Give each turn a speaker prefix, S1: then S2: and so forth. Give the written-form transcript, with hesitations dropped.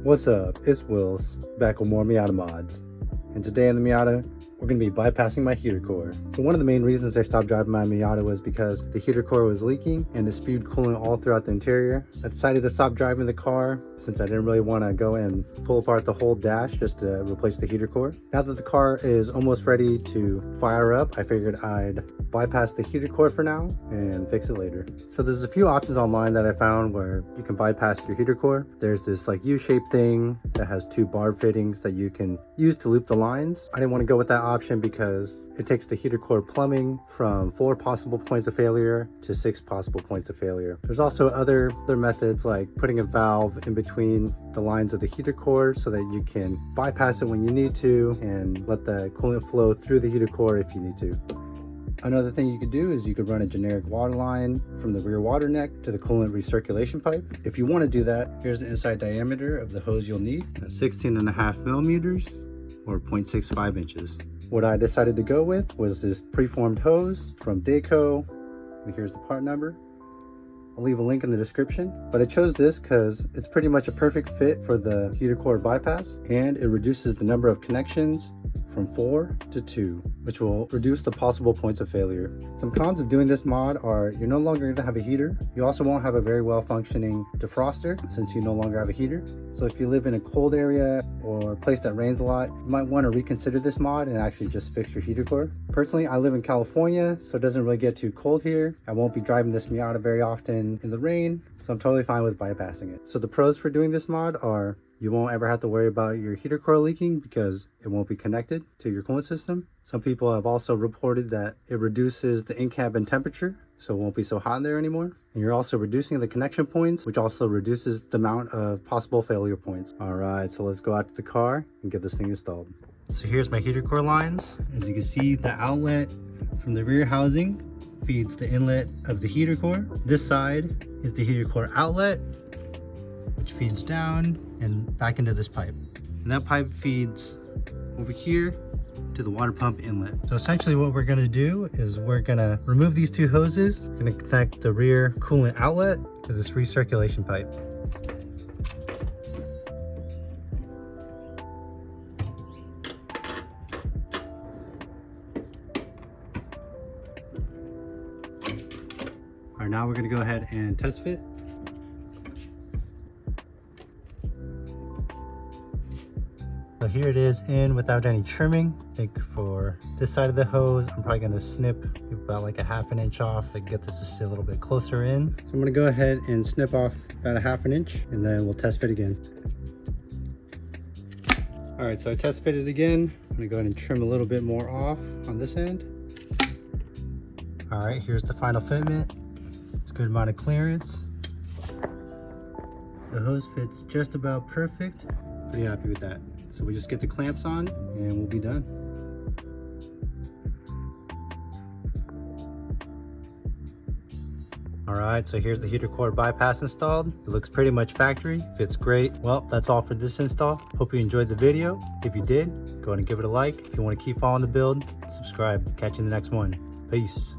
S1: What's up? It's Wills, back with more Miata mods. And today in the Miata, we're going to be bypassing my heater core. So one of the main reasons I stopped driving my Miata was because the heater core was leaking and it spewed coolant all throughout the interior. I decided to stop driving the car since I didn't really want to go and pull apart the whole dash just to replace the heater core. Now that the car is almost ready to fire up, I figured I'd bypass the heater core for now and fix it later. So there's a few options online that I found where you can bypass your heater core. There's this like U-shaped thing that has two barb fittings that you can use to loop the lines. I didn't want to go with that option because it takes the heater core plumbing from 4 possible points of failure to 6 possible points of failure. There's also other methods like putting a valve in between the lines of the heater core so that you can bypass it when you need to and let the coolant flow through the heater core if you need to. Another thing you could do is you could run a generic water line from the rear water neck to the coolant recirculation pipe. If you want to do that, here's the inside diameter of the hose you'll need, 16.5 millimeters or 0.65 inches. What I decided to go with was this preformed hose from Daco, and here's the part number. I'll leave a link in the description, but I chose this because it's pretty much a perfect fit for the heater core bypass, and it reduces the number of connections from 4 to 2, which will reduce the possible points of failure. Some cons of doing this mod are you're no longer going to have a heater. You also won't have a very well functioning defroster since you no longer have a heater. So if you live in a cold area or a place that rains a lot, you might want to reconsider this mod and actually just fix your heater core. Personally, I live in California, so it doesn't really get too cold here. I won't be driving this Miata very often in the rain, so I'm totally fine with bypassing it. So the pros for doing this mod are you won't ever have to worry about your heater core leaking because it won't be connected to your coolant system. Some people have also reported that it reduces the in-cabin temperature, so it won't be so hot in there anymore. And you're also reducing the connection points, which also reduces the amount of possible failure points. All right, so let's go out to the car and get this thing installed. So here's my heater core lines. As you can see, the outlet from the rear housing feeds the inlet of the heater core. This side is the heater core outlet, which feeds down and back into this pipe. And that pipe feeds over here to the water pump inlet. So essentially what we're gonna do is we're gonna remove these two hoses. We're gonna connect the rear coolant outlet to this recirculation pipe. All right, now we're gonna go ahead and test fit. So here it is in without any trimming. I think for this side of the hose, I'm probably gonna snip about like a 1/2 inch off and get this to sit a little bit closer in. So I'm gonna go ahead and snip off about a 1/2 inch and then we'll test fit again. All right, so I test fitted again. I'm gonna go ahead and trim a little bit more off on this end. All right, here's the final fitment. It's a good amount of clearance. The hose fits just about perfect. Pretty happy with that. So we just get the clamps on and we'll be done. All right, so here's the heater core bypass installed. It looks pretty much factory, fits great. Well, that's all for this install. Hope you enjoyed the video. If you did, go ahead and give it a like. If you want to keep following the build, subscribe. Catch you in the next one. Peace.